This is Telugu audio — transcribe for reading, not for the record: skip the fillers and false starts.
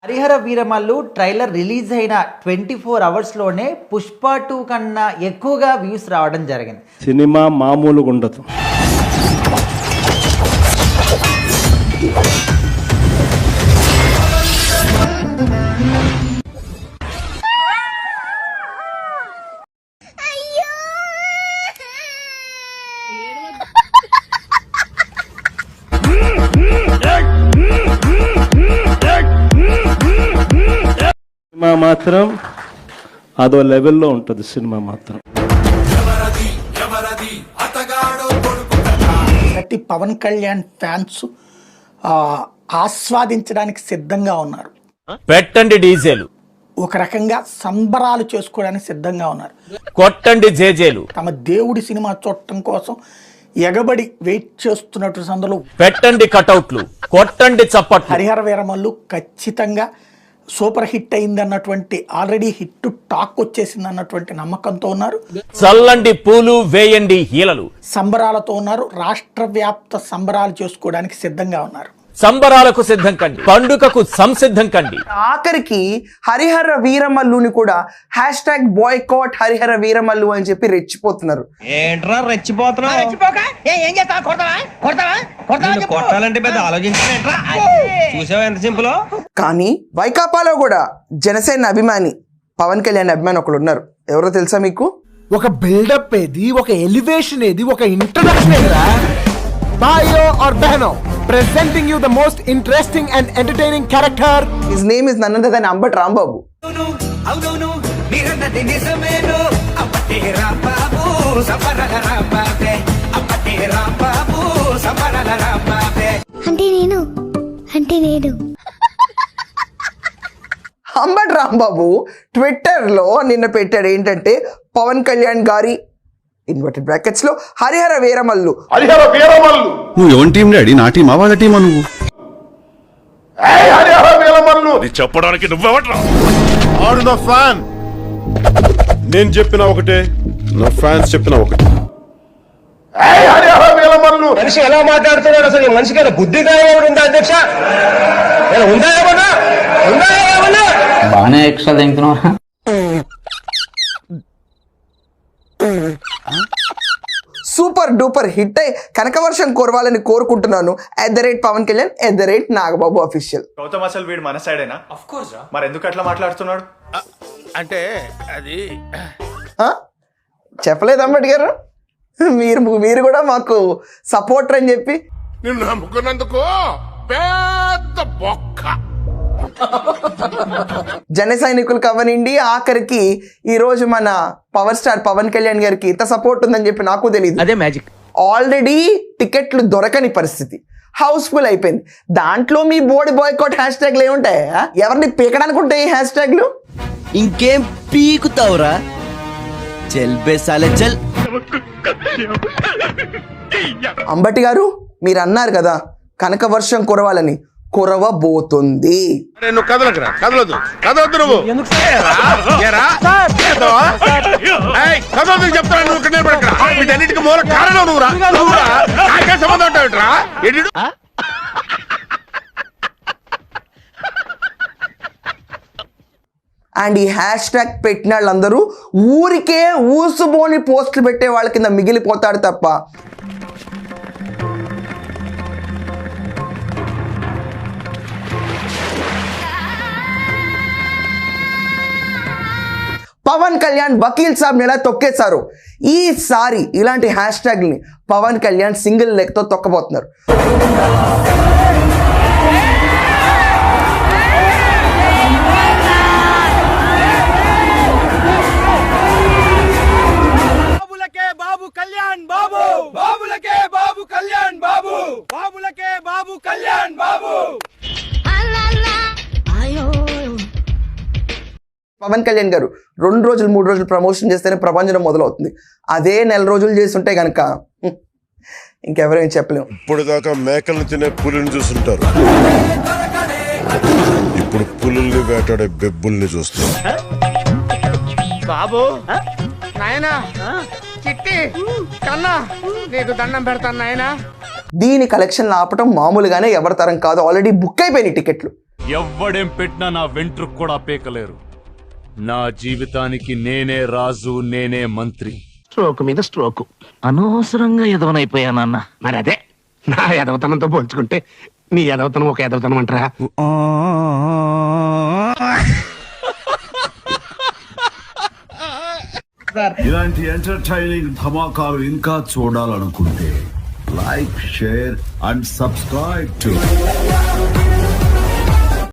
హరిహర వీరమల్లు ట్రైలర్ రిలీజ్ అయిన 24 అవర్స్లోనే పుష్ప 2 కన్నా ఎక్కువగా వ్యూస్ రావడం జరిగింది. సినిమా మామూలుగా ఉండదు. సినిమా మాత్రం అదో లెవెల్లో ఉంటుంది. సినిమా మాత్రం ప్రతి పవన్ కళ్యాణ్ ఫ్యాన్స్ ఆస్వాదించడానికి సిద్ధంగా ఉన్నారు. పెట్టండి డీజేలు, ఒక రకంగా సంబరాలు చేసుకోవడానికి సిద్ధంగా ఉన్నారు. కొట్టండి జేజేలు, తమ దేవుడి సినిమా చూడటం కోసం ఎగబడి వెయిట్ చేస్తున్నట్టు సందర్భంలో పెట్టండి కటౌట్లు, కొట్టండి చప్పట్లు. హరిహర వీరమల్లు ఖచ్చితంగా సూపర్ హిట్ అయింది అన్నటువంటి, ఆల్రెడీ హిట్ టాక్ వచ్చేసింది అన్నటువంటి నమ్మకంతో ఉన్నారు. చల్లండి పూలు, వేయండి హీలలు, సంబరాలతో ఉన్నారు. రాష్ట్ర వ్యాప్త సంబరాలు చేసుకోవడానికి సిద్ధంగా ఉన్నారు. సంబరాలకు సిద్ధం కండి, పండుగకు సంసిద్ధం కండి. ఆఖరికి హరిహర వీరమల్లుని కూడా హ్యాష్ బాయ్కాట్ హరిహర వీరమల్లు అని చెప్పి రెచ్చిపోతున్నారు. ఏంట్రా రెచ్చిపోతున్నావు? కొట్టాలంటే పెద్ద ఆలోచించారా? చూసావా ఎంత సింపుల్. కానీ వైకాపాలో కూడా జనసేన అభిమాని పవన్ కళ్యాణ్ అభిమాని ఒకడు ఉన్నారు. ఎవరో తెలుసా మీకు? ఒక బిల్డప్ ఏది, ఒక ఎలివేషన్ ఏది, ఒక ఇంట్రడక్షన్ ఏదిరా? బాయో are బహనో presenting you the most interesting and entertaining character. His name is none other than Ambat Rambabu. అంటే నేను అంబట్ రాంబాబు ట్విట్టర్ లో నిన్న పెట్టాడు ఏంటంటే, పవన్ కళ్యాణ్ గారి ఇన్వర్టెడ్ బ్రాకెట్స్ లో హరిహర వీరమల్లు. నువ్వు ఎవరి టీం డాడీ? నా టీమా వాళ్ళ టీమా? నువ్వు చెప్పడానికి నువ్వెవట్రా? ఆడు నా ఫ్యాన్. నేను చెప్పిన ఒకటే, నా ఫ్యాన్స్ చెప్పిన ఒకటే. మనిషి ఎలా మాట్లాడుతున్నాడు అసలు? మనిషికి బుద్ధిగా ఉందా అధ్యక్ష? ఉందా ఏమన్నా? బాగానే ఎక్స్ట్రా తింటున్నావా? సూపర్ డూపర్ హిట్ అయి కనకవర్షం కురవాలని కోరుకుంటున్నాను. @పవన్ కళ్యాణ్ @నాగబాబు అఫీషియల్. గౌతమ్ అసలు వీడు మన సైడేనా? Of course. మరి ఎందుకు అట్లా మాట్లాడుతున్నాడు? అంటే అది చెప్పలేదు అంబటి గారు, మీరు కూడా మాకు సపోర్టర్ అని చెప్పి. నిన్ను నమ్ముకున్నందుకు పెద్ద బొక్క. జన సైనికులు కవనండి, ఆఖరికి ఈ రోజు మన పవర్ స్టార్ పవన్ కళ్యాణ్ గారికి ఇంత సపోర్ట్ ఉందని చెప్పి నాకు తెలియదు. అదే మ్యాజిక్. ఆల్రెడీ టికెట్లు దొరకని పరిస్థితి, హౌస్ఫుల్ అయిపోయింది. దాంట్లో మీ బోర్డు బాయ్కాట్ హ్యాష్ ట్యాగ్లు ఏముంటాయి? ఎవరిని పీకడానికి ఉంటాయి ఈ హ్యాష్ ట్యాగ్లు? ఇంకేం పీకుతావురా? చల్ బేసాలే చల్. అంబటి గారు, మీరు అన్నారు కదా కనకవర్షం కురవాలని, కురవబోతుంది. కదలొద్దు నువ్వు. చెప్తాను నువ్వు ఇక్కడ నిలబడక. వీటన్నిటికీ మూల కారణం నువ్వురా. నాకే సంబంధం ఉంటావుట్రా. అండ్ ఈ హ్యాష్ ట్యాగ్ పెట్టిన వాళ్ళందరూ ఊరికే ఊసుబోని పోస్టులు పెట్టే వాళ్ళ కింద మిగిలిపోతాడు తప్ప పవన్ కళ్యాణ్ వకీల్ సాబ్ ఎలా తొక్కేశారు, ఈసారి ఇలాంటి హ్యాష్ ట్యాగ్ని పవన్ కళ్యాణ్ సింగిల్ లెగ్ తో తొక్కబోతున్నారు. బాబు కళ్యాణ్ బాబు, బాబులకే బాబు కళ్యాణ్ బాబు, బాబులకే బాబు కళ్యాణ్ బాబు. పవన్ కళ్యాణ్ గారు 2 రోజులు 3 రోజులు ప్రమోషన్ చేస్తేనే ప్రపంచం మొదలవుతుంది. అదే 4 రోజులు చేస్తుంటే కనుక ఇంకెవరేం చెప్పలేము. ఇప్పుడు దాకా మేకలను తినే పులిని చూస్తుంటారు, ఇప్పుడు పులుల్ని వేటాడే బెబ్బుల్ని చూస్తారు. బాబు నాయనా, చిట్టి కన్నా నీకు దండం పెడతాను నాయనా. దీని కలెక్షన్లు ఆపటం మామూలుగానే ఎవరి తరం కాదు. ఆల్రెడీ బుక్ అయిపోయినాయి టికెట్లు. ఎవ్వడేం పెట్టినా నా వెంట్రుకు కూడా పీకలేరు. నా జీవితానికి నేనే రాజు, నేనే మంత్రి. స్ట్రోక్ మీద స్ట్రోక్. అనవసరంగా ఎదవనైపోయానన్న. మరి అదే నా ఎదవతనంతో పోల్చుకుంటే నీ ఎదవతనం ఒక ఎదవతనం అంటారా? ఇలాంటి ఎంటర్టైనింగ్ ధమాకాలు ఇంకా చూడాలనుకుంటే like, share and subscribe to